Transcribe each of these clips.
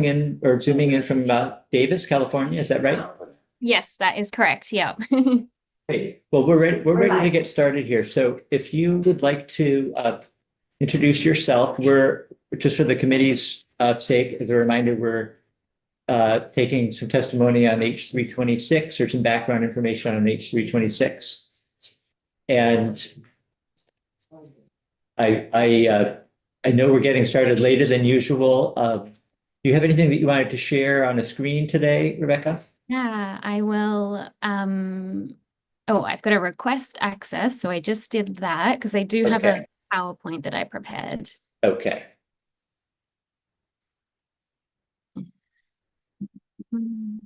in or zooming in from Davis, California. Is that right? Yes, that is correct. Yeah. Great. Well, we're ready to get started here. So if you would like to introduce yourself, we're just for the committee's sake, as a reminder, we're taking some testimony on H326 or some background information on H326. And I know we're getting started later than usual. Do you have anything that you wanted to share on a screen today, Rebecca? Yeah, I will. Oh, I've got a request access. So I just did that because I do have Okay. a PowerPoint that I prepared. Okay. Mm.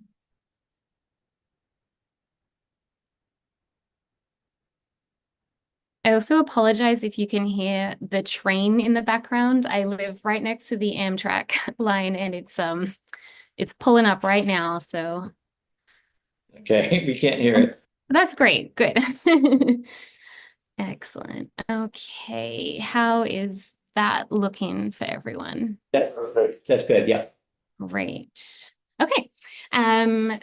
I also apologize if you can hear the train in the background. I live right next to the Amtrak line and it's pulling up right now, so Okay. We can't hear it. that's great. Good. Excellent. Okay, how is that looking for everyone? That's good. Yeah. Great. Okay.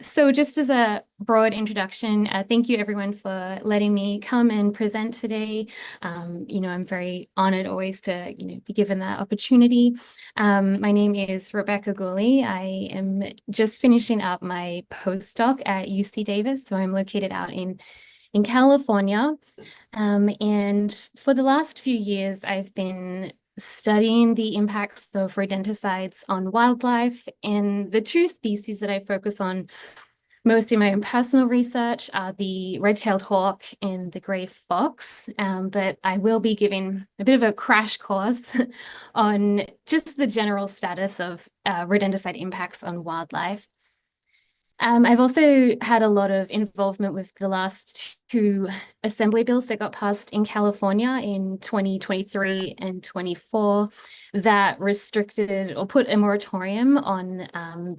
So just as a broad introduction, thank you everyone for letting me come and present today. I'm very honored always to, be given that opportunity. My name is Rebecca Gooley. I am just finishing up my postdoc at UC Davis. So I'm located out in California. And for the last few years, I've been studying the impacts of rodenticides on wildlife. And the two species that I focus on most in my own personal research are the red-tailed hawk and the gray fox. But I will be giving a bit of a crash course on just the general status of rodenticide impacts on wildlife. I've also had a lot of involvement with the last two assembly bills that got passed in California in 2023 and 24 that restricted or put a moratorium on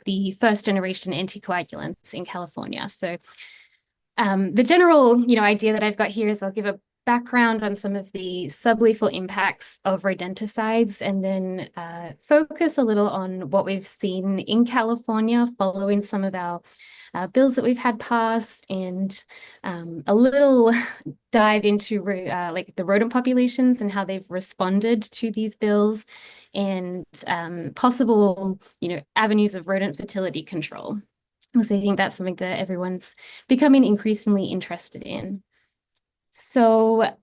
the first generation anticoagulants in California. So the general, idea that I've got here is I'll give a background on some of the sublethal impacts of rodenticides and then focus a little on what we've seen in California following some of our bills that we've had passed and a little dive into like the rodent populations and how they've responded to these bills and possible, avenues of rodent fertility control. Because I think that's something that everyone's becoming increasingly interested in. So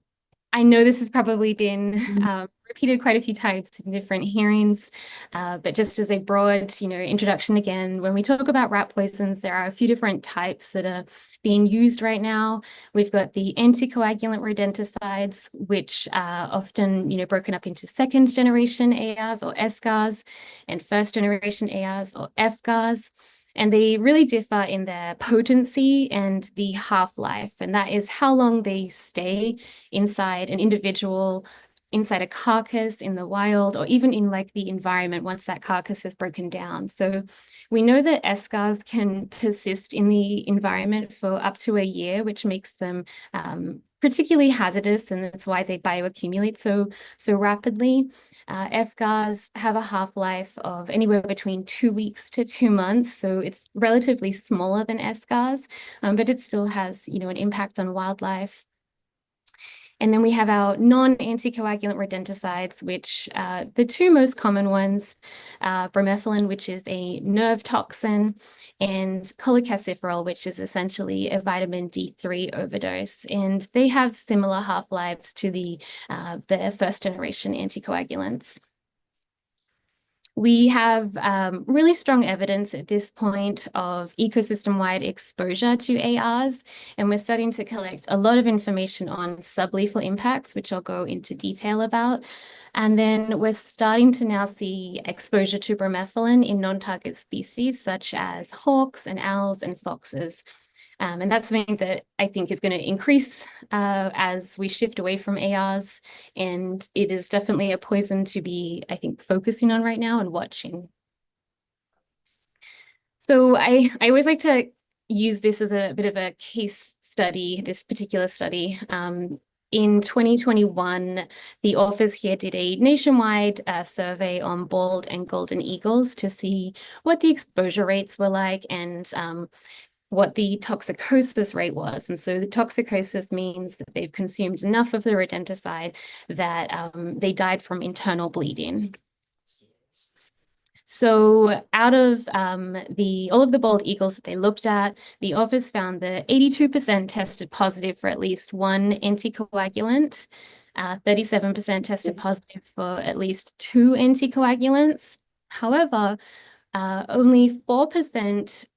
I know this has probably been repeated quite a few times in different hearings, but just as a broad, introduction again, when we talk about rat poisons, there are a few different types that are being used right now. We've got the anticoagulant rodenticides, which are often, broken up into second generation ARs or SGARs and first generation ARs or FGARs. And they really differ in their potency and the half-life, and that is how long they stay inside an individual, inside a carcass in the wild, or even in like the environment once that carcass has broken down. So we know that SGARs can persist in the environment for up to a year, which makes them particularly hazardous, and that's why they bioaccumulate so rapidly. FGARs have a half-life of anywhere between 2 weeks to 2 months, so it's relatively smaller than SGARs, but it still has, an impact on wildlife. And then we have our non-anticoagulant rodenticides, which the two most common ones, bromophilin, which is a nerve toxin, and cholecalciferol, which is essentially a vitamin D3 overdose. And they have similar half-lives to the first generation anticoagulants. We have really strong evidence at this point of ecosystem-wide exposure to ARs, and we're starting to collect a lot of information on sublethal impacts, which I'll go into detail about. And then we're starting to now see exposure to bromophilin in non-target species, such as hawks and owls and foxes. And that's something that I think is going to increase as we shift away from ARs. And it is definitely a poison to be, I think, focusing on right now and watching. So I always like to use this as a bit of a case study, this particular study, in 2021, the authors here did a nationwide survey on bald and golden eagles to see what the exposure rates were like and what the toxicosis rate was. And so the toxicosis means that they've consumed enough of the rodenticide that they died from internal bleeding. So out of all of the bald eagles that they looked at, the authors found that 82% tested positive for at least one anticoagulant, 37% tested positive for at least two anticoagulants. However, only 4%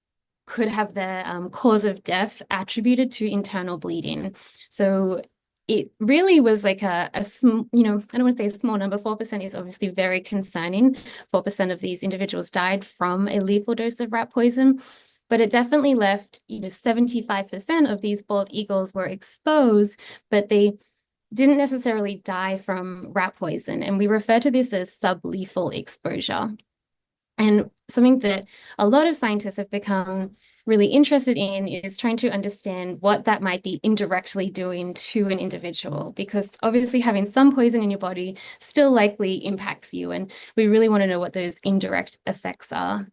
could have their cause of death attributed to internal bleeding. So it really was like I don't want to say a small number. 4% is obviously very concerning. 4% of these individuals died from a lethal dose of rat poison, but it definitely left, 75% of these bald eagles were exposed, but they didn't necessarily die from rat poison. And we refer to this as sublethal exposure. And something that a lot of scientists have become really interested in is trying to understand what that might be indirectly doing to an individual, because obviously having some poison in your body still likely impacts you. And we really want to know what those indirect effects are.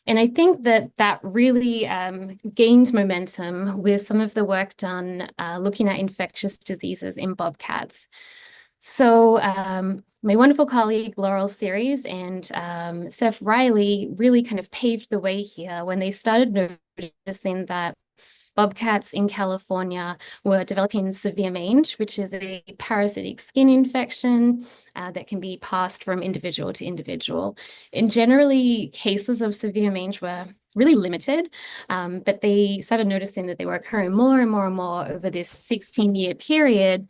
And I think that really gained momentum with some of the work done looking at infectious diseases in bobcats. So my wonderful colleague Laurel Series and Seth Riley really kind of paved the way here when they started noticing that bobcats in California were developing severe mange, which is a parasitic skin infection that can be passed from individual to individual. And generally, cases of severe mange were really limited, but they started noticing that they were occurring more and more and more over this 16-year period.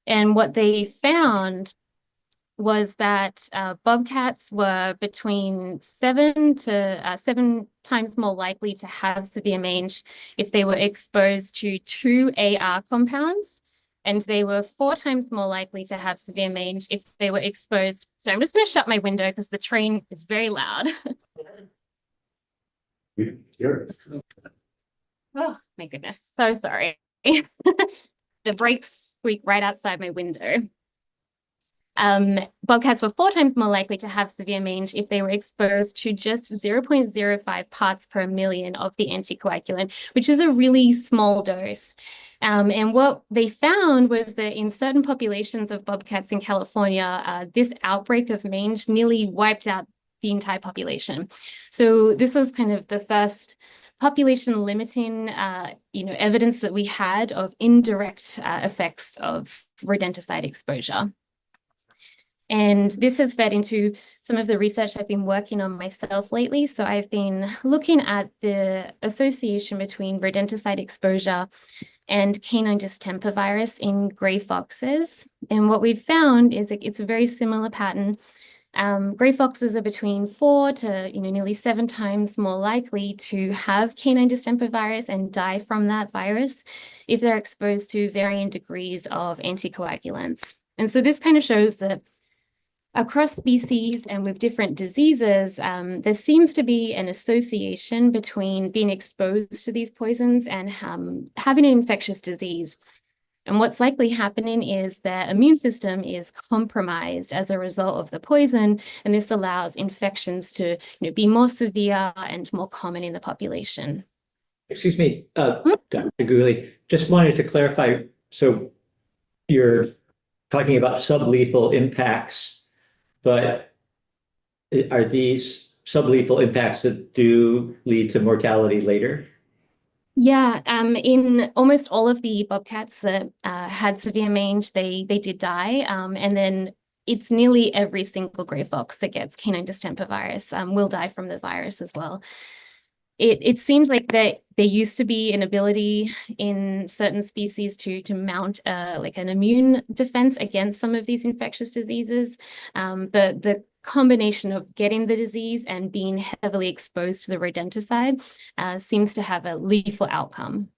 And what they found was that bobcats were between 7 times more likely to have severe mange if they were exposed to 2 AR compounds, and they were 4 times more likely to have severe mange if they were exposed. So I'm just going to shut my window because the train is very loud. Oh, my goodness. So sorry. The brakes squeak right outside my window. Bobcats were 4 times more likely to have severe mange if they were exposed to just 0.05 parts per million of the anticoagulant, which is a really small dose. And what they found was that in certain populations of bobcats in California, this outbreak of mange nearly wiped out the entire population. So this was kind of the first population limiting, evidence that we had of indirect effects of rodenticide exposure. And this has fed into some of the research I've been working on myself lately. So I've been looking at the association between rodenticide exposure and canine distemper virus in gray foxes. And what we've found is it's a very similar pattern. Gray foxes are between 4 to nearly 7 times more likely to have canine distemper virus and die from that virus if they're exposed to varying degrees of anticoagulants. And so this kind of shows that across species and with different diseases, there seems to be an association between being exposed to these poisons and having an infectious disease. And what's likely happening is their immune system is compromised as a result of the poison, and this allows infections to be more severe and more common in the population. Excuse me, Dr. Gooley, just wanted to clarify. So you're talking about sublethal impacts, but are these sublethal impacts that do lead to mortality later? Yeah, in almost all of the bobcats that had severe mange, they did die. And then it's nearly every single gray fox that gets canine distemper virus will die from the virus as well. It seems like that there used to be an ability in certain species to mount like an immune defense against some of these infectious diseases. The combination of getting the disease and being heavily exposed to the rodenticide seems to have a lethal outcome.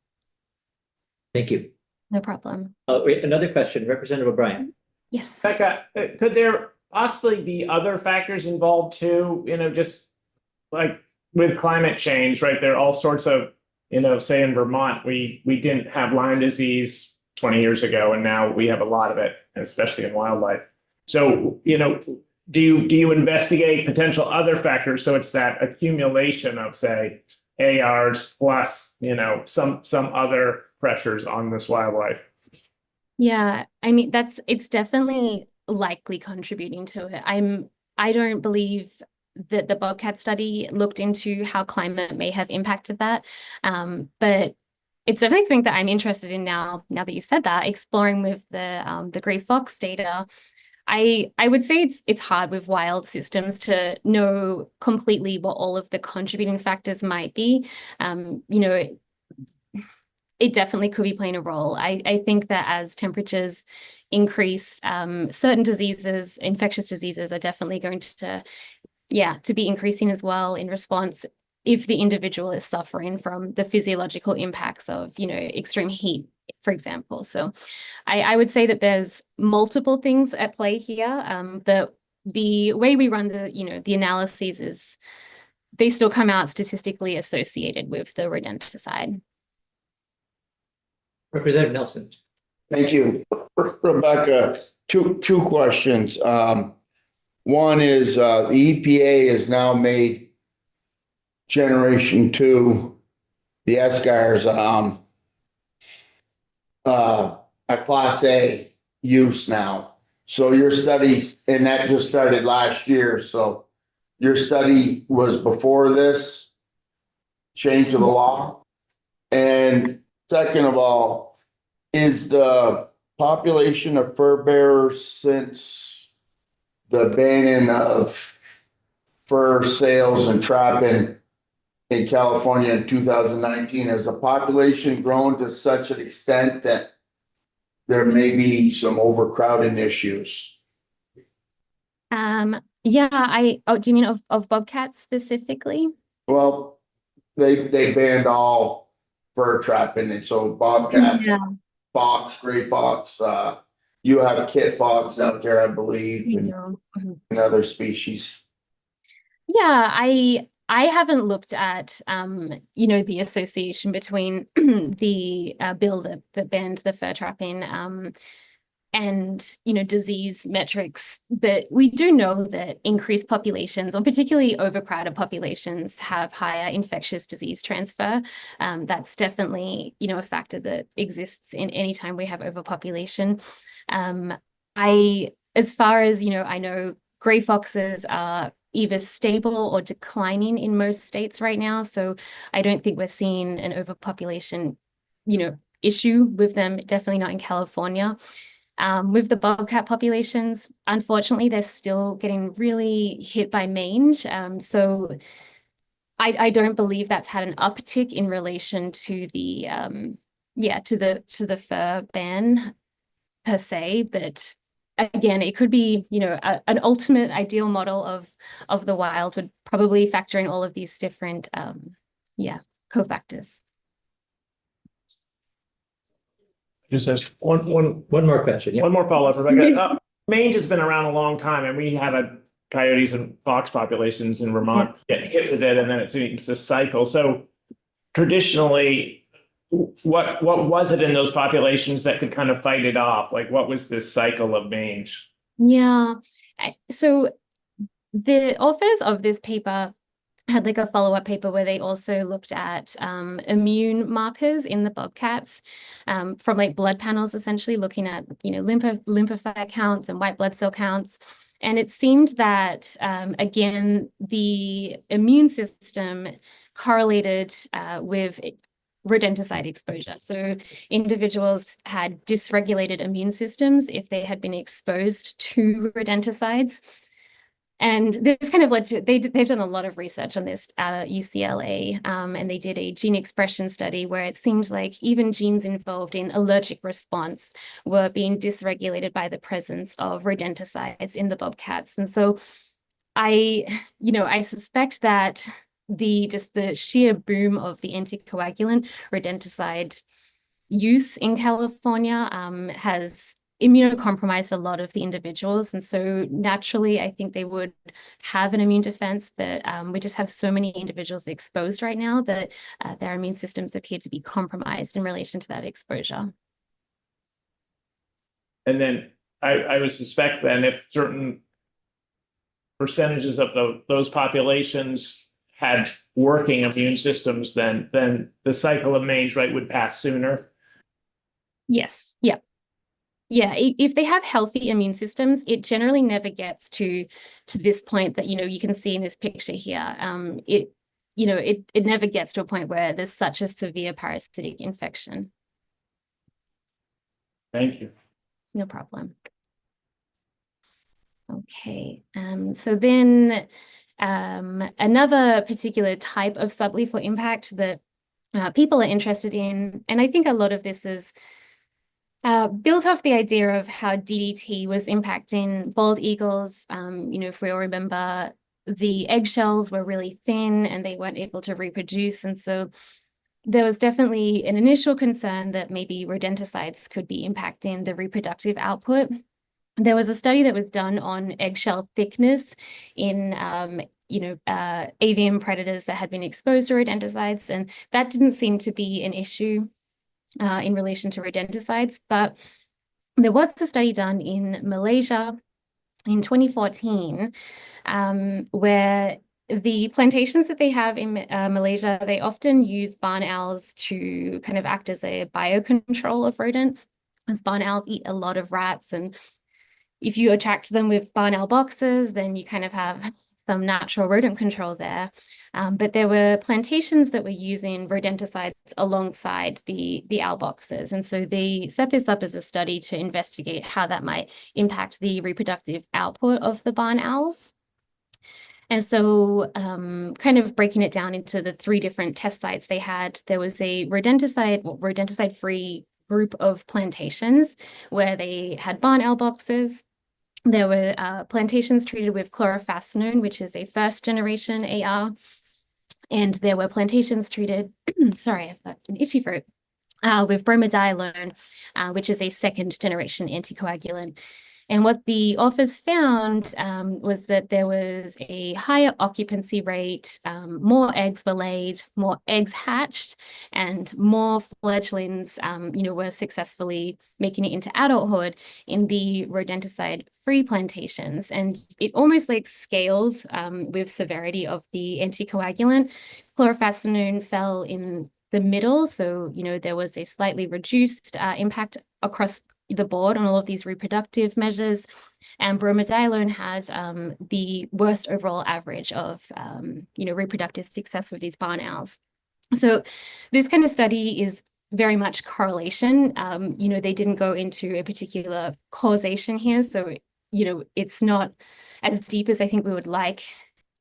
Thank you. No problem. Wait, another question, Representative O'Brien. Yes. Becca, could there possibly be other factors involved too? Just like with climate change, right? There are all sorts of, say in Vermont, we didn't have Lyme disease 20 years ago, and now we have a lot of it, especially in wildlife. So, you know, do you investigate potential other factors? So it's that accumulation of, say, ARs plus, you know, some other pressures on this wildlife. Yeah, I mean, it's definitely likely contributing to it. I don't believe that the Bobcat study looked into how climate may have impacted that. But it's definitely something that I'm interested in now that you've said that, exploring with the gray fox data. I would say it's hard with wild systems to know completely what all of the contributing factors might be. You know, it definitely could be playing a role. I think that as temperatures increase, certain diseases, infectious diseases, are definitely going to be increasing as well in response if the individual is suffering from the physiological impacts of, you know, extreme heat, for example. So I would say that there's multiple things at play here. But the way we run the analyses is they still come out statistically associated with the rodenticide. Representative Nelson. Thank you. Rebecca, two questions. One is, the EPA has now made Generation 2, the SCARs, a Class A use now. So your study, and that just started last year, so your study was before this change of the law? And second of all, is the population of fur bearers since the banning of fur sales and trapping in California in 2019, has the population grown to such an extent that there may be some overcrowding issues? Yeah, do you mean of bobcats specifically? Well, they banned all fur trapping, and so bobcat, Yeah. fox, gray fox, you have kit fox out there, I believe, Mhm. and other species. Yeah, I haven't looked at the association between the bill that banned the fur trapping and disease metrics, but we do know that increased populations, or particularly overcrowded populations, have higher infectious disease transfer. That's definitely a factor that exists in any time we have overpopulation. As far as I know, gray foxes are either stable or declining in most states right now, so I don't think we're seeing an overpopulation issue with them. Definitely not in California. With the bobcat populations, unfortunately, they're still getting really hit by mange. So I don't believe that's had an uptick in relation to the to the fur ban per se. But again, it could be an ultimate ideal model of the wild would probably factor in all of these different cofactors. Just as one more question. Yeah. one more follow-up, Rebecca. Mange has been around a long time, and we have a coyotes and fox populations in Vermont get hit with it, and then it's a cycle. So traditionally, what was it in those populations that could kind of fight it off? Like, what was this cycle of mange? Yeah. So the authors of this paper had like a follow-up paper where they also looked at immune markers in the bobcats from like blood panels, essentially looking at lymphocyte counts and white blood cell counts. And it seemed that again, the immune system correlated with rodenticide exposure. So individuals had dysregulated immune systems if they had been exposed to rodenticides. And this kind of led to, they've done a lot of research on this at UCLA, and they did a gene expression study where it seemed like even genes involved in allergic response were being dysregulated by the presence of rodenticides in the bobcats. And so I suspect that the sheer boom of the anticoagulant rodenticide use in California has immunocompromised a lot of the individuals. And so naturally, I think they would have an immune defense, but we just have so many individuals exposed right now that their immune systems appear to be compromised in relation to that exposure. And then I would suspect then if certain percentages of those populations had working immune systems, then the cycle of mange, right, would pass sooner. Yes. Yeah. Yeah. If they have healthy immune systems, it generally never gets to this point that, you can see in this picture here. It never gets to a point where there's such a severe parasitic infection. Thank you. No problem. Okay, so then another particular type of sublethal impact that people are interested in, and I think a lot of this is built off the idea of how DDT was impacting bald eagles. If we all remember, the eggshells were really thin and they weren't able to reproduce, and so there was definitely an initial concern that maybe rodenticides could be impacting the reproductive output. There was a study that was done on eggshell thickness in, avian predators that had been exposed to rodenticides, and that didn't seem to be an issue in relation to rodenticides. But there was a study done in Malaysia in 2014, where the plantations that they have in Malaysia, they often use barn owls to kind of act as a biocontrol of rodents, as barn owls eat a lot of rats, and if you attract them with barn owl boxes, then you kind of have some natural rodent control there. But there were plantations that were using rodenticides alongside the owl boxes. And so they set this up as a study to investigate how that might impact the reproductive output of the barn owls. And so kind of breaking it down into the 3 different test sites they had, there was a rodenticide-free group of plantations where they had barn owl boxes. There were plantations treated with chlorofascinone, which is a 1st-generation AR. And there were plantations treated, sorry, I've got an itchy throat, with bromadiolone, which is a 2nd-generation anticoagulant. And what the authors found was that there was a higher occupancy rate, more eggs were laid, more eggs hatched, and more fledglings, were successfully making it into adulthood in the rodenticide-free plantations. And it almost like scales with severity of the anticoagulant. Chlorofascinone fell in the middle, so there was a slightly reduced impact across the board on all of these reproductive measures, and bromadiolone had the worst overall average of reproductive success with these barn owls. So this kind of study is very much correlation. They didn't go into a particular causation here, so it's not as deep as I think we would like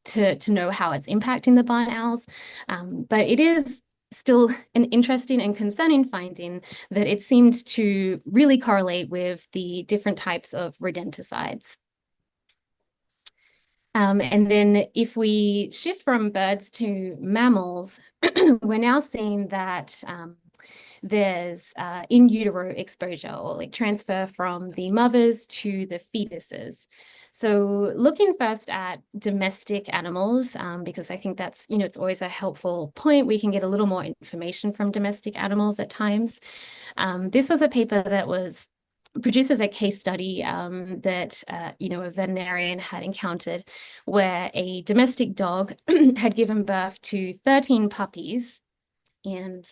to know how it's impacting the barn owls, but it is still an interesting and concerning finding that it seemed to really correlate with the different types of rodenticides. And then if we shift from birds to mammals, we're now seeing that there's in utero exposure, or like transfer from the mothers to the fetuses. So looking first at domestic animals, because I think that's, it's always a helpful point. We can get a little more information from domestic animals at times. This was a paper that was produced as a case study that, a veterinarian had encountered, where a domestic dog had given birth to 13 puppies, and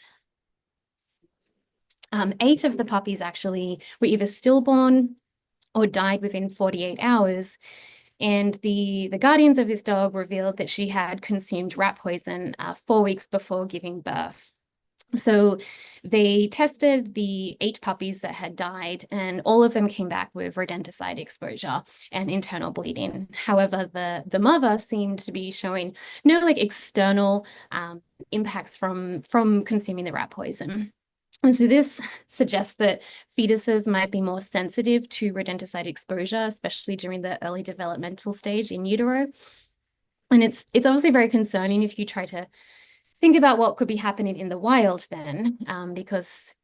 8 of the puppies actually were either stillborn or died within 48 hours. And the guardians of this dog revealed that she had consumed rat poison 4 weeks before giving birth. So they tested the 8 puppies that had died, and all of them came back with rodenticide exposure and internal bleeding. However, the mother seemed to be showing no external impacts from consuming the rat poison. And so this suggests that fetuses might be more sensitive to rodenticide exposure, especially during the early developmental stage in utero. And it's obviously very concerning if you try to think about what could be happening in the wild then, because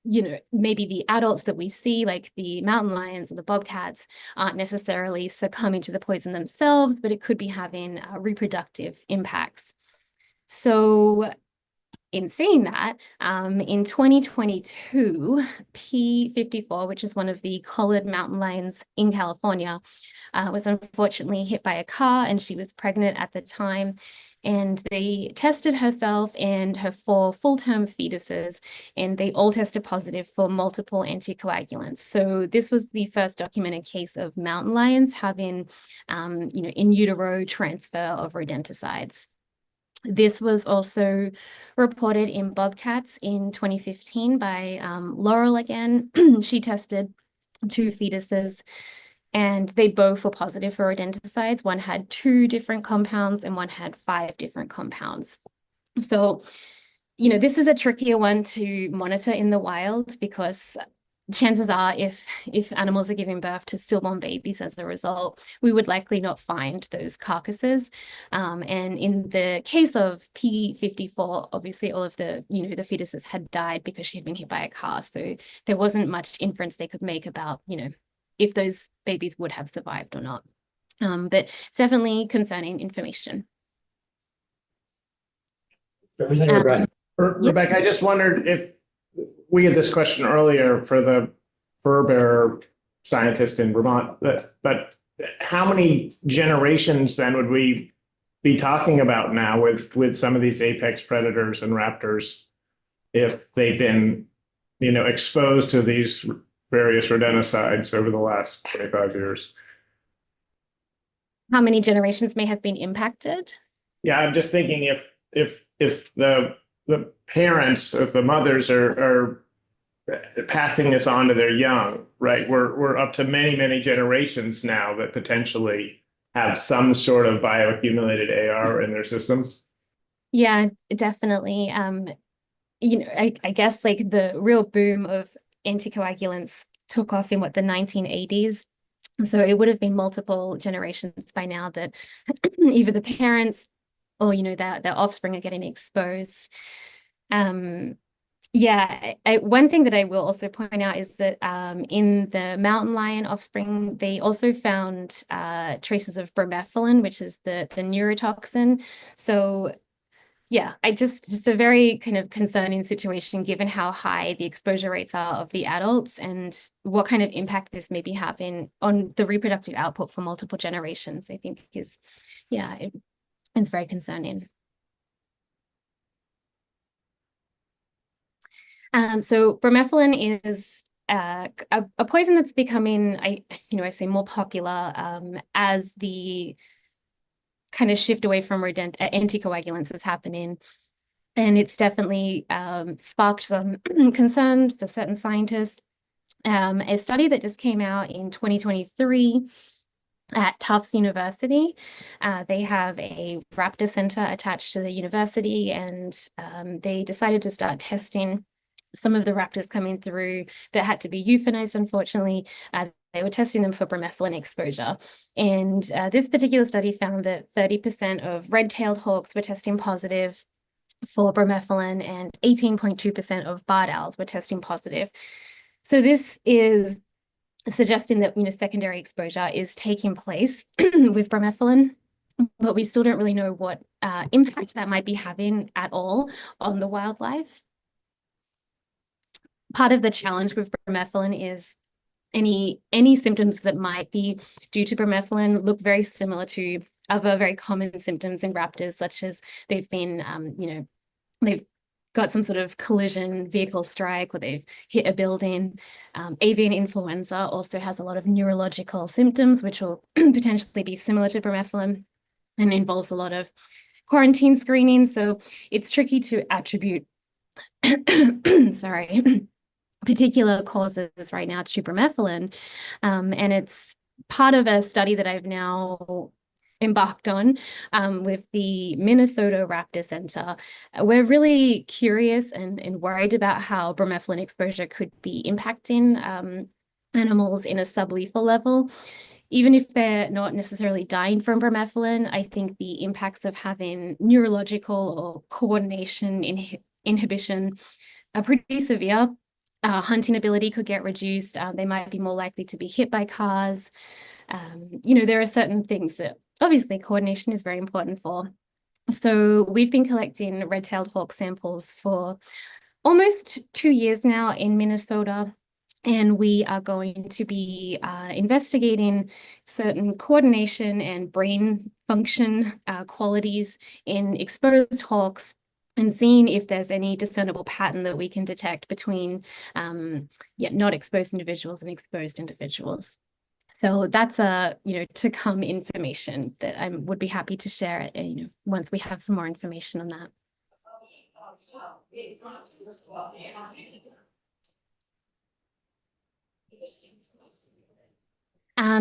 maybe the adults that we see, like the mountain lions or the bobcats, aren't necessarily succumbing to the poison themselves, but it could be having reproductive impacts. So in seeing that, in 2022, P54, which is one of the collared mountain lions in California, was unfortunately hit by a car, and she was pregnant at the time. And they tested herself and her 4 full-term fetuses, and they all tested positive for multiple anticoagulants. So this was the first documented case of mountain lions having, in utero transfer of rodenticides. This was also reported in bobcats in 2015 by Laurel again. She tested 2 fetuses, and they both were positive for rodenticides. One had 2 different compounds and one had 5 different compounds. So, this is a trickier one to monitor in the wild, because chances are if animals are giving birth to stillborn babies as a result, we would likely not find those carcasses. And in the case of P54, obviously all of the, the fetuses had died because she had been hit by a car. So there wasn't much inference they could make about, if those babies would have survived or not. But it's definitely concerning information. Rebecca, I just wondered if we had this question earlier for the fur bearer scientist in Vermont, but how many generations then would we be talking about now with some of these apex predators and raptors if they've been, exposed to these various rodenticides over the last 25 years? How many generations may have been impacted? Yeah, I'm just thinking if the parents, if the mothers are passing this on to their young, right? We're up to many generations now that potentially have some sort of bioaccumulated AR in their systems. Yeah, definitely. I guess like the real boom of anticoagulants took off in the 1980s. So it would have been multiple generations by now that either the parents or, their offspring are getting exposed. Yeah, one thing that I will also point out is that in the mountain lion offspring, they also found traces of bromethalin, which is the neurotoxin. So yeah, just a very kind of concerning situation given how high the exposure rates are of the adults and what kind of impact this may be having on the reproductive output for multiple generations, I think is, yeah, it's very concerning. So bromethalin is a poison that's becoming, I say more popular as the kind of shift away from anticoagulants is happening. And it's definitely sparked some concern for certain scientists. A study that just came out in 2023 at Tufts University. They have a raptor center attached to the university, and they decided to start testing some of the raptors coming through that had to be euthanized, unfortunately. They were testing them for bromethalin exposure. And this particular study found that 30% of red-tailed hawks were testing positive for bromethalin, and 18.2% of barred owls were testing positive. So this is suggesting that, secondary exposure is taking place with bromethalin, but we still don't really know what impact that might be having at all on the wildlife. Part of the challenge with bromethalin is any symptoms that might be due to bromethalin look very similar to other very common symptoms in raptors, such as they've been, they've got some sort of collision, vehicle strike, or they've hit a building. Avian influenza also has a lot of neurological symptoms, which will potentially be similar to bromethalin and involves a lot of quarantine screening. So it's tricky to attribute, sorry, particular causes right now to bromethalin. And it's part of a study that I've now embarked on with the Minnesota Raptor Center. We're really curious and worried about how bromethalin exposure could be impacting animals in a sublethal level. Even if they're not necessarily dying from bromethalin, I think the impacts of having neurological or coordination inhibition are pretty severe. Hunting ability could get reduced. They might be more likely to be hit by cars. There are certain things that obviously coordination is very important for. So we've been collecting red-tailed hawk samples for almost 2 years now in Minnesota. And we are going to be investigating certain coordination and brain function qualities in exposed hawks and seeing if there's any discernible pattern that we can detect between not exposed individuals and exposed individuals. So that's to come information that I would be happy to share, once we have some more information on that.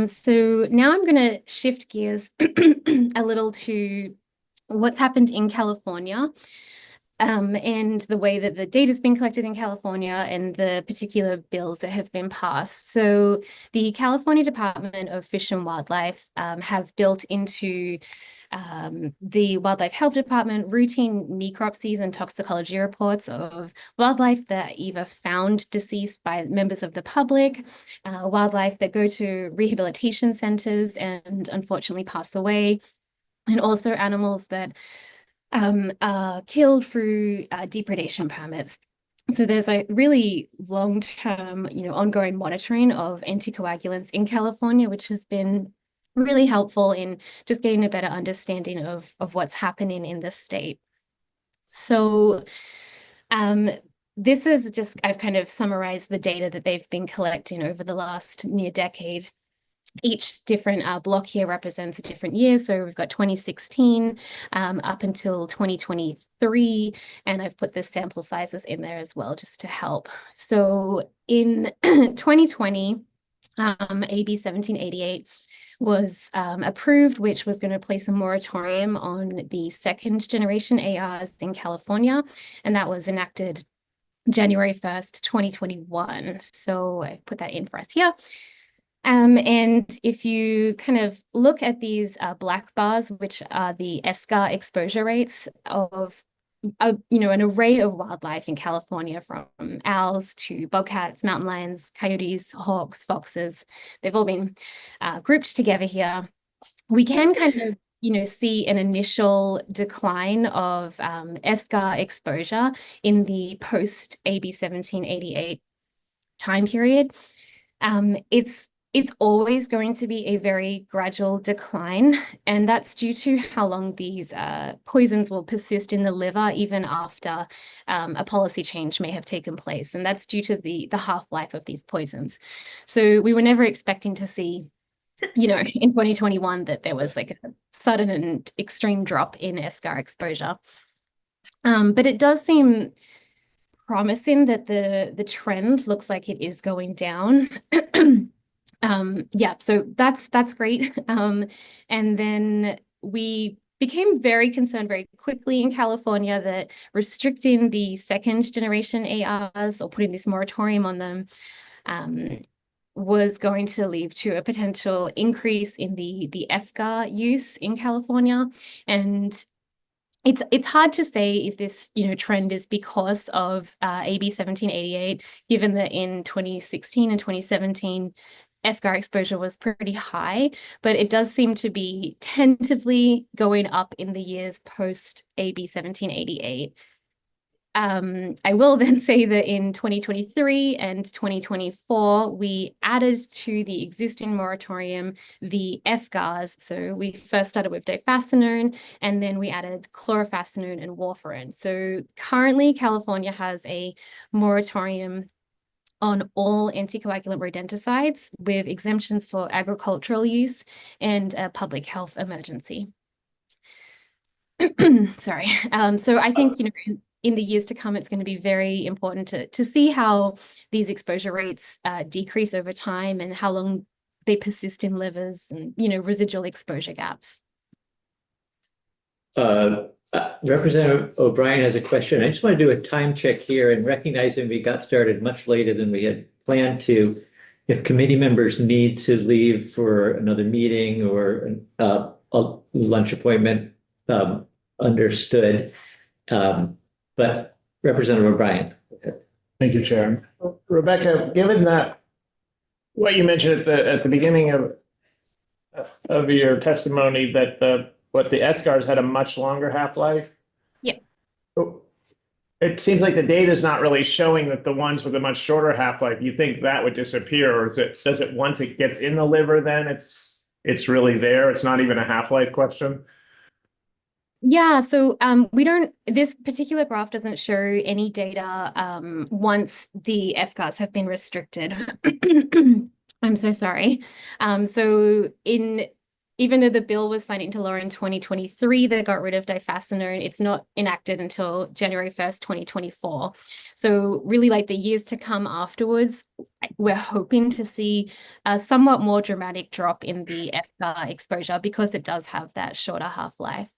So now I'm going to shift gears a little to what's happened in California, and the way that the data has been collected in California and the particular bills that have been passed. So the California Department of Fish and Wildlife have built into the Wildlife Health Department routine necropsies and toxicology reports of wildlife that are either found deceased by members of the public, wildlife that go to rehabilitation centers and unfortunately pass away, and also animals that are killed through depredation permits. So there's a really long-term, ongoing monitoring of anticoagulants in California, which has been really helpful in just getting a better understanding of what's happening in the state. So this is just, I've kind of summarized the data that they've been collecting over the last near decade. Each different block here represents a different year. So we've got 2016 up until 2023, and I've put the sample sizes in there as well just to help. So in 2020, AB 1788 was approved, which was going to place a moratorium on the second generation ARs in California, and that was enacted January 1st, 2021. So I put that in for us here. And if you kind of look at these black bars, which are the eSCAR exposure rates of an array of wildlife in California, from owls to bobcats, mountain lions, coyotes, hawks, foxes, they've all been grouped together here. We can kind of see an initial decline of eSCAR exposure in the post AB 1788 time period. It's always going to be a very gradual decline, and that's due to how long these poisons will persist in the liver even after a policy change may have taken place, and that's due to the half-life of these poisons. So we were never expecting to see, in 2021 that there was like a sudden and extreme drop in eSCAR exposure. But it does seem promising that the trend looks like it is going down. So that's great. And then we became very concerned very quickly in California that restricting the second generation ARs or putting this moratorium on them was going to lead to a potential increase in the FGAR use in California. And it's hard to say if this trend is because of AB 1788, given that in 2016 and 2017 FGAR exposure was pretty high, but it does seem to be tentatively going up in the years post AB 1788. I will then say that in 2023 and 2024, we added to the existing moratorium the FGARs. So we first started with difascinone, and then we added chlorofascinone and warfarin. So currently, California has a moratorium on all anticoagulant rodenticides with exemptions for agricultural use and a public health emergency. Sorry. So I think, in the years to come, it's going to be very important to see how these exposure rates decrease over time and how long they persist in livers and, residual exposure gaps. Representative O'Brien has a question. I just want to do a time check here, and recognizing we got started much later than we had planned to. If committee members need to leave for another meeting or a lunch appointment, understood. But Representative O'Brien. Thank you, Chair. Rebecca, given that what you mentioned at the beginning of your testimony, that but the escars had a much longer half-life. Yeah. Oh, it seems like the data is not really showing that the ones with a much shorter half-life, you think that would disappear, or does it once it gets in the liver, then it's really there? It's not even a half-life question? Yeah, so this particular graph doesn't show any data once the FCARs have been restricted. I'm so sorry. So even though the bill was signed into law in 2023, they got rid of difascinone. It's not enacted until January 1st, 2024. So really, like the years to come afterwards, we're hoping to see a somewhat more dramatic drop in the FCAR exposure because it does have that shorter half-life.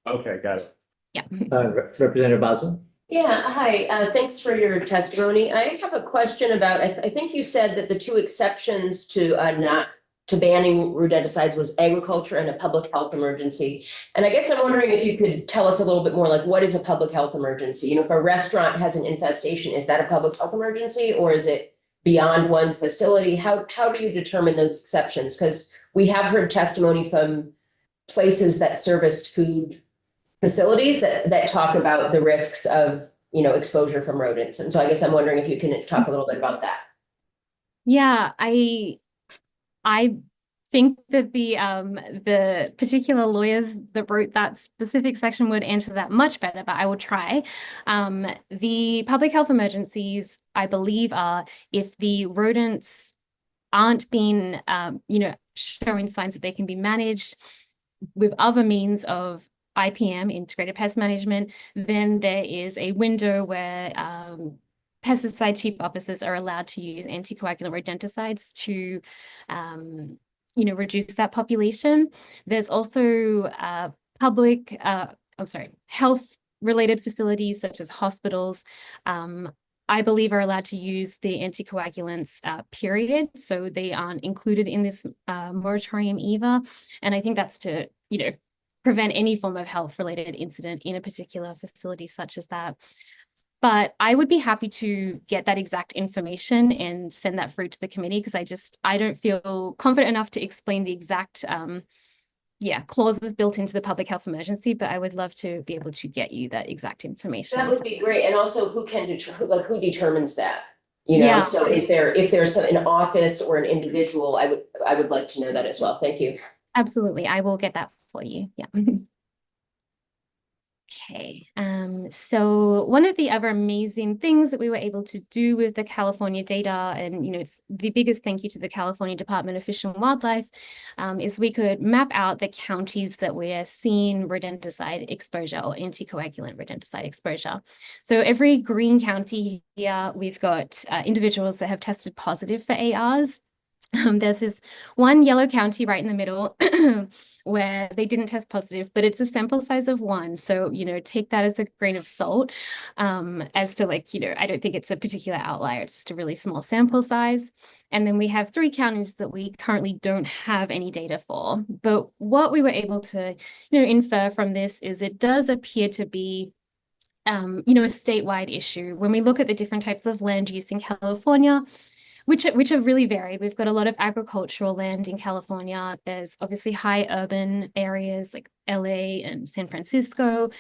Okay, got it. Yeah. Representative Basil? Yeah, hi, thanks for your testimony. I have a question about, I think you said that the two exceptions to not to banning rodenticides was agriculture and a public health emergency. And I guess I'm wondering if you could tell us a little bit more, like what is a public health emergency? You know, if a restaurant has an infestation, is that a public health emergency or is it beyond one facility? How do you determine those exceptions? Because we have heard testimony from places that service food facilities that talk about the risks of, you know, exposure from rodents. And so I guess I'm wondering if you can talk a little bit about that. Yeah, I think that the particular lawyers that wrote that specific section would answer that much better, but I will try. The public health emergencies, I believe, are if the rodents aren't being, you know, showing signs that they can be managed with other means of IPM, integrated pest management, then there is a window where pesticide chief officers are allowed to use anticoagulant rodenticides to, you know, reduce that population. There's also health-related facilities such as hospitals. I believe are allowed to use the anticoagulants period, so they aren't included in this moratorium either. And I think that's to, you know, prevent any form of health-related incident in a particular facility such as that. But I would be happy to get that exact information and send that through to the committee because I don't feel confident enough to explain the exact clauses built into the public health emergency, but I would love to be able to get you that exact information. That would be great. And also who determines that? You know, Yeah. so if there's an office or an individual, I would like to know that as well. Thank you. Absolutely. I will get that for you. Yeah. Okay, so one of the other amazing things that we were able to do with the California data, and you know, it's the biggest thank you to the California Department of Fish and Wildlife, is we could map out the counties that we're seeing rodenticide exposure or anticoagulant rodenticide exposure. So every green county here, we've got individuals that have tested positive for ARs. There's this one yellow county right in the middle where they didn't test positive, but it's a sample size of 1. So, you know, take that as a grain of salt as to like, you know, I don't think it's a particular outlier. It's just a really small sample size. And then we have 3 counties that we currently don't have any data for. But what we were able to, you know, infer from this is it does appear to be you know, a statewide issue. When we look at the different types of land use in California, which are really varied. We've got a lot of agricultural land in California. There's obviously high urban areas like LA and San Francisco.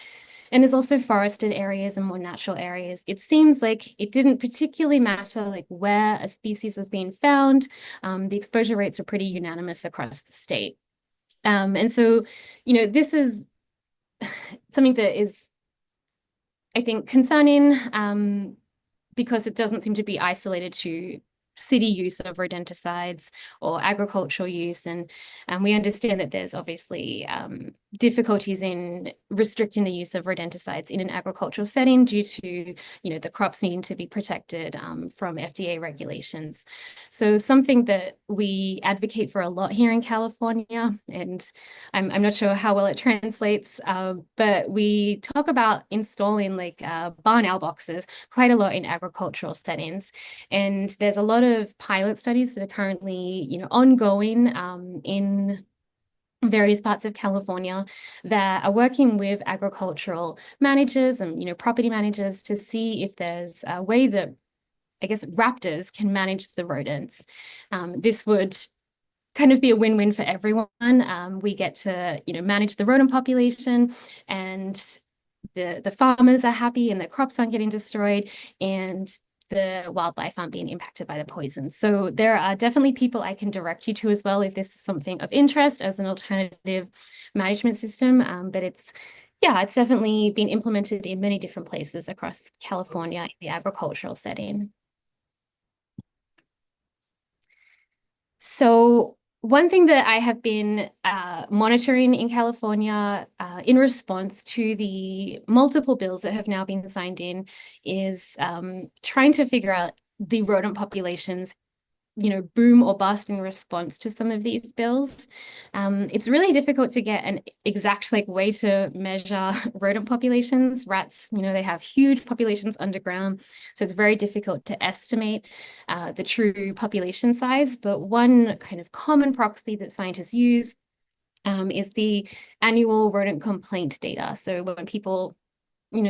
And there's also forested areas and more natural areas. It seems like it didn't particularly matter like where a species was being found. The exposure rates are pretty unanimous across the state. And so, you know, this is something that is, I think, concerning because it doesn't seem to be isolated to city use of rodenticides or agricultural use. And we understand that there's obviously difficulties in restricting the use of rodenticides in an agricultural setting due to, you know, the crops needing to be protected from FDA regulations. So something that we advocate for a lot here in California, and I'm not sure how well it translates, but we talk about installing like barn owl boxes quite a lot in agricultural settings. And there's a lot of pilot studies that are currently, you know, ongoing in various parts of California that are working with agricultural managers and, you know, property managers to see if there's a way that, I guess, raptors can manage the rodents. This would kind of be a win-win for everyone. We get to, manage the rodent population, and the farmers are happy and the crops aren't getting destroyed, and the wildlife aren't being impacted by the poison. So there are definitely people I can direct you to as well if this is something of interest as an alternative management system. But it's definitely been implemented in many different places across California in the agricultural setting. So one thing that I have been monitoring in California in response to the multiple bills that have now been signed in is trying to figure out the rodent populations, boom or bust in response to some of these bills. It's really difficult to get an exact way to measure rodent populations. Rats, they have huge populations underground, so it's very difficult to estimate the true population size. But one kind of common proxy that scientists use is the annual rodent complaint data. So when people,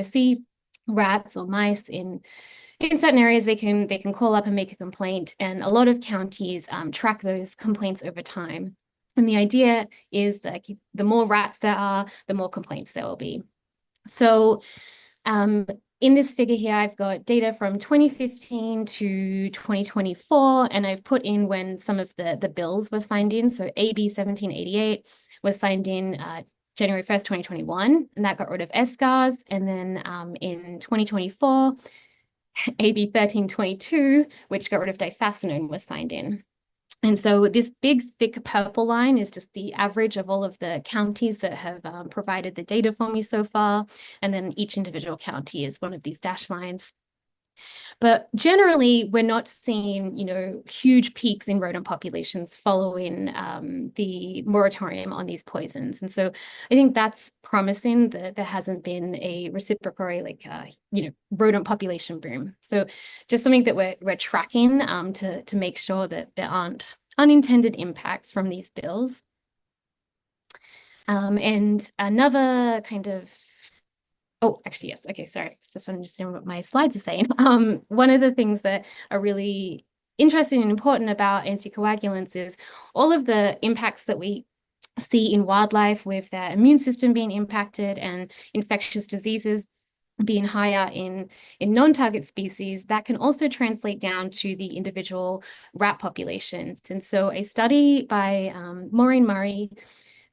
see rats or mice in certain areas, they can call up and make a complaint, and a lot of counties track those complaints over time. And the idea is that the more rats there are, the more complaints there will be. So in this figure here, I've got data from 2015 to 2024, and I've put in when some of the bills were signed in. So AB 1788 was signed in January 1st, 2021, and that got rid of SGARs. And then in 2024, AB 1322, which got rid of difascinone, was signed in. And so this big, thick purple line is just the average of all of the counties that have provided the data for me so far. And then each individual county is one of these dashed lines. But generally, we're not seeing, huge peaks in rodent populations following the moratorium on these poisons. And so I think that's promising that there hasn't been a reciprocatory, rodent population boom. So just something that we're tracking to make sure that there aren't unintended impacts from these bills. And another kind of oh, actually, yes. Okay, sorry. Just to understand what my slides are saying. One of the things that are really interesting and important about anticoagulants is all of the impacts that we see in wildlife with their immune system being impacted and infectious diseases being higher in non-target species. That can also translate down to the individual rat populations. And so a study by Maureen Murray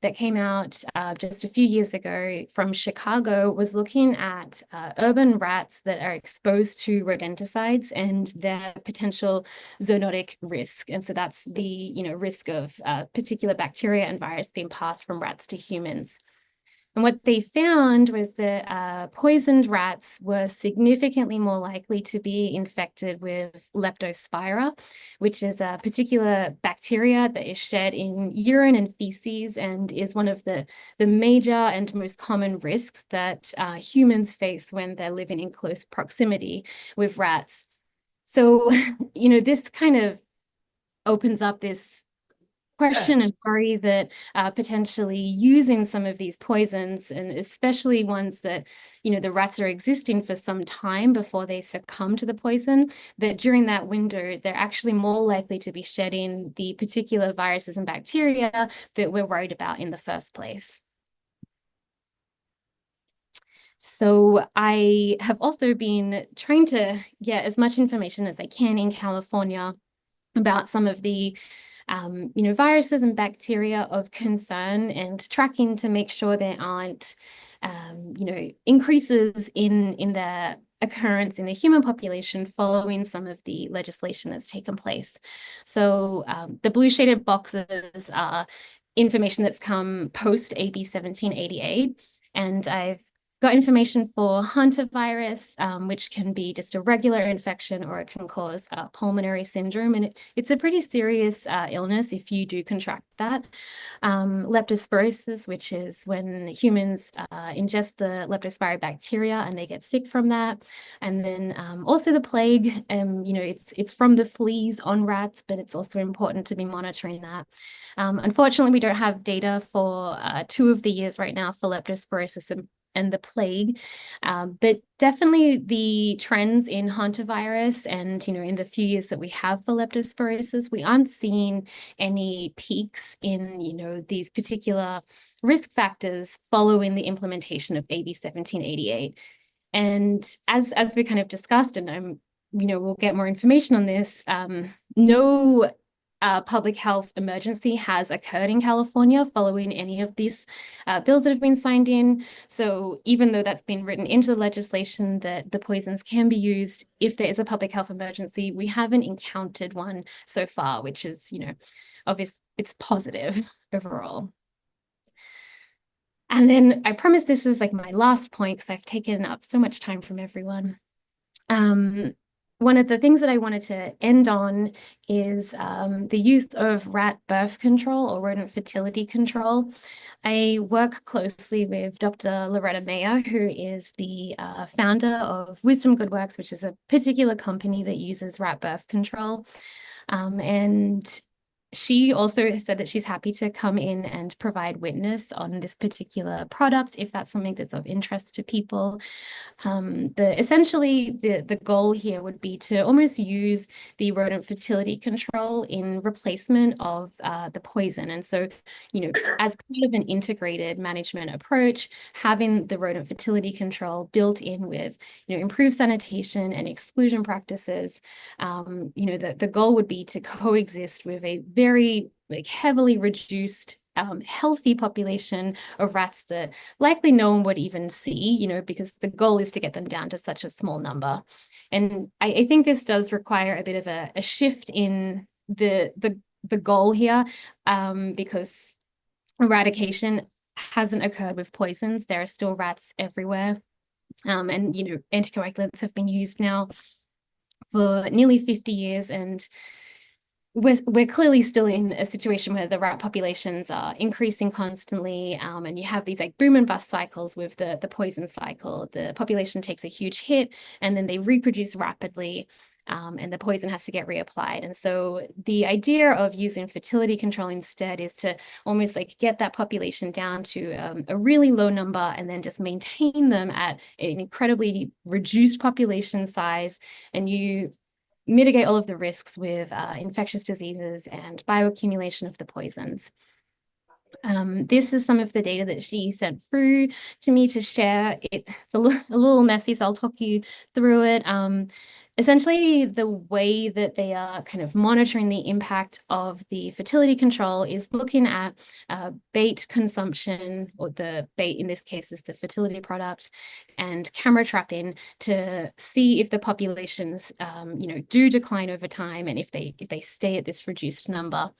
that came out just a few years ago from Chicago was looking at urban rats that are exposed to rodenticides and their potential zoonotic risk. And so that's the risk of particular bacteria and virus being passed from rats to humans. And what they found was that poisoned rats were significantly more likely to be infected with Leptospira, which is a particular bacteria that is shed in urine and feces and is one of the major and most common risks that humans face when they're living in close proximity with rats. So, this kind of opens up this question and worry that potentially using some of these poisons, and especially ones that, the rats are existing for some time before they succumb to the poison, that during that window, they're actually more likely to be shedding the particular viruses and bacteria that we're worried about in the first place. So I have also been trying to get as much information as I can in California about some of the viruses and bacteria of concern, and tracking to make sure there aren't, increases in the occurrence in the human population following some of the legislation that's taken place. So the blue shaded boxes are information that's come post AB 1788, and I've got information for hantavirus, which can be just a regular infection, or it can cause pulmonary syndrome. And it's a pretty serious illness if you do contract that. Leptospirosis, which is when humans ingest the Leptospira bacteria and they get sick from that. And then also the plague, it's from the fleas on rats, but it's also important to be monitoring that. Unfortunately, we don't have data for 2 of the years right now for leptospirosis and the plague. But definitely the trends in hantavirus and, in the few years that we have for leptospirosis, we aren't seeing any peaks in, these particular risk factors following the implementation of AB 1788. And as we kind of discussed, and we'll get more information on this, no public health emergency has occurred in California following any of these bills that have been signed in. So even though that's been written into the legislation that the poisons can be used if there is a public health emergency, we haven't encountered one so far, which is, obvious, it's positive overall. And then I promise this is like my last point because I've taken up so much time from everyone. One of the things that I wanted to end on is the use of rat birth control or rodent fertility control. I work closely with Dr. Loretta Mayer, who is the founder of Wisdom Good Works, which is a particular company that uses rat birth control. And she also said that she's happy to come in and provide witness on this particular product if that's something that's of interest to people. Essentially, the goal here would be to almost use the rodent fertility control in replacement of the poison. And so, as kind of an integrated management approach, having the rodent fertility control built in with, improved sanitation and exclusion practices, the goal would be to coexist with a very heavily reduced healthy population of rats that likely no one would even see, because the goal is to get them down to such a small number. And I think this does require a bit of a shift in the goal here, because eradication hasn't occurred with poisons. There are still rats everywhere. And, anticoagulants have been used now for nearly 50 years, and we're clearly still in a situation where the rat populations are increasing constantly, and you have these boom and bust cycles with the poison cycle. The population takes a huge hit and then they reproduce rapidly, and the poison has to get reapplied. And so the idea of using fertility control instead is to almost get that population down to a really low number and then just maintain them at an incredibly reduced population size, and you mitigate all of the risks with infectious diseases and bioaccumulation of the poisons. This is some of the data that she sent through to me to share. It's a little messy, so I'll talk you through it. Essentially, the way that they are kind of monitoring the impact of the fertility control is looking at bait consumption, or the bait in this case is the fertility product, and camera trapping to see if the populations, do decline over time and if they stay at this reduced number.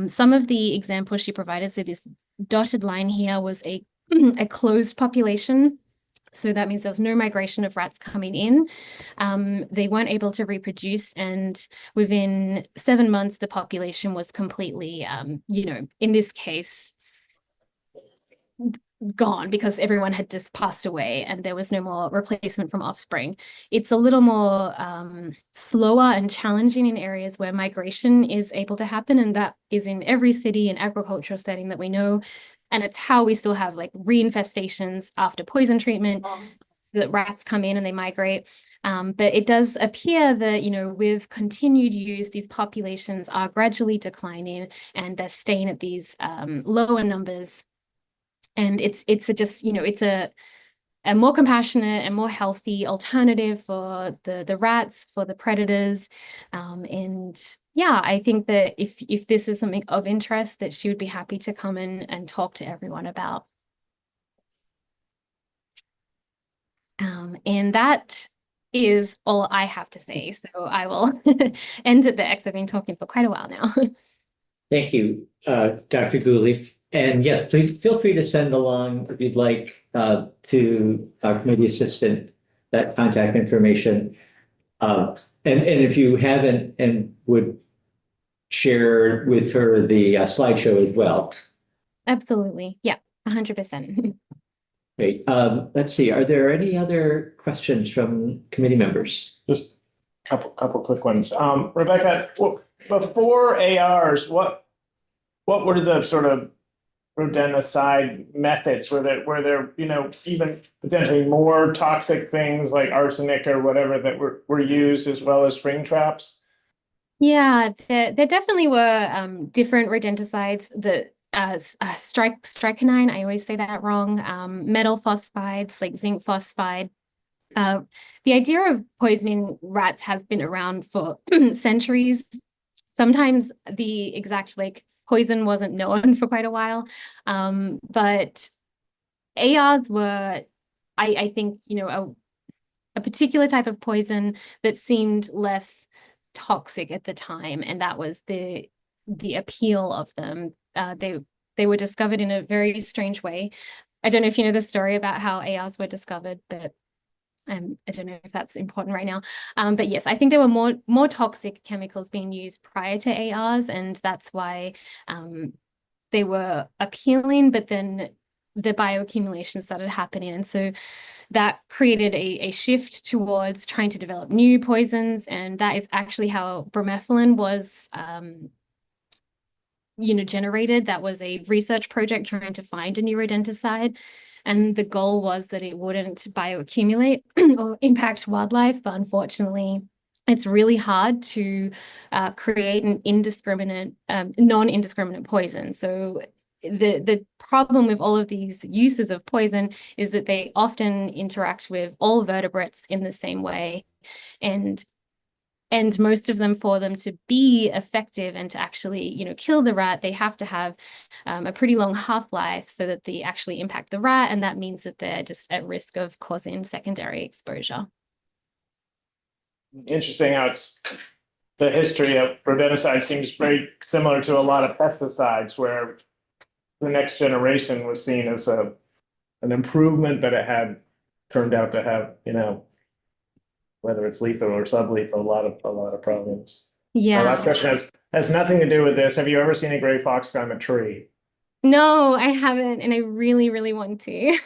Some of the examples she provided, so this dotted line here was a closed population. So that means there was no migration of rats coming in. They weren't able to reproduce, and within 7 months, the population was completely, in this case, gone because everyone had just passed away and there was no more replacement from offspring. It's a little more slower and challenging in areas where migration is able to happen, and that is in every city and agricultural setting that we know. And it's how we still have reinfestations after poison treatment, so that rats come in and they migrate. But it does appear that, with continued use, these populations are gradually declining and they're staying at these lower numbers. And it's a more compassionate and more healthy alternative for the rats, for the predators. And yeah, I think that if this is something of interest, that she would be happy to come in and talk to everyone about. And that is all I have to say. So I will end it there because I've been talking for quite a while now. Thank you, Dr. Gooley. And yes, please feel free to send along, if you'd like, to our committee assistant that contact information. And if you haven't and would share with her the slideshow as well. Absolutely. Yeah, 100%. Great. Let's see. Are there any other questions from committee members? Just a couple quick ones. Rebecca, before ARs, what were the sort of rodenticide methods where there, you know, even potentially more toxic things like arsenic or whatever that were used as well as spring traps? Yeah, there definitely were different rodenticides. The strychnine, I always say that wrong. Metal phosphides like zinc phosphide. The idea of poisoning rats has been around for centuries. Sometimes the exact like poison wasn't known for quite a while, but ARs were, I think, you know, a particular type of poison that seemed less toxic at the time, and that was the appeal of them. They were discovered in a very strange way. I don't know if you know the story about how ARs were discovered, but I don't know if that's important right now. But yes, I think there were more toxic chemicals being used prior to ARs, and that's why they were appealing, but then the bioaccumulation started happening. And so that created a shift towards trying to develop new poisons. And that is actually how bromethalin was generated. That was a research project trying to find a new rodenticide. And the goal was that it wouldn't bioaccumulate or impact wildlife. But unfortunately, it's really hard to create an indiscriminate, non-indiscriminate poison. So the problem with all of these uses of poison is that they often interact with all vertebrates in the same way. And most of them, for them to be effective and to actually, kill the rat, they have to have a pretty long half-life so that they actually impact the rat. And that means that they're just at risk of causing secondary exposure. Interesting how the history of rodenticide seems very similar to a lot of pesticides, where the next generation was seen as an improvement that it had turned out to have, whether it's lethal or sublethal, a lot of problems. Yeah. My last question has nothing to do with this. Have you ever seen a gray fox climb a tree? No, I haven't, and I really, really want to.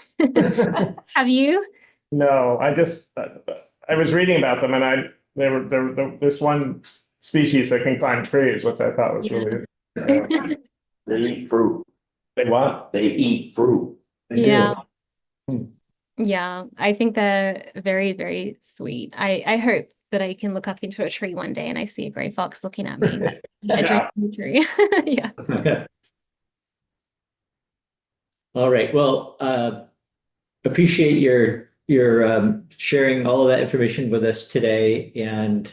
Have you? No, I was reading about them, and this one species that can climb trees, which I thought was really They eat fruit. They what? They eat fruit. They do. Yeah. Hmm. Yeah, I think they're very, very sweet. I hope that I can look up into a tree one day and I see a gray fox looking at me. A Yeah. dream tree. Yeah. All right. Well, appreciate your sharing all of that information with us today, and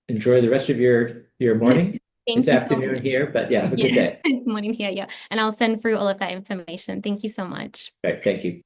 enjoy the rest of your morning. Thank It's you so afternoon much. here, but yeah, have a good Yeah, day. morning here, yeah. And I'll send through all of that information. Thank you so much. Right. Thank you.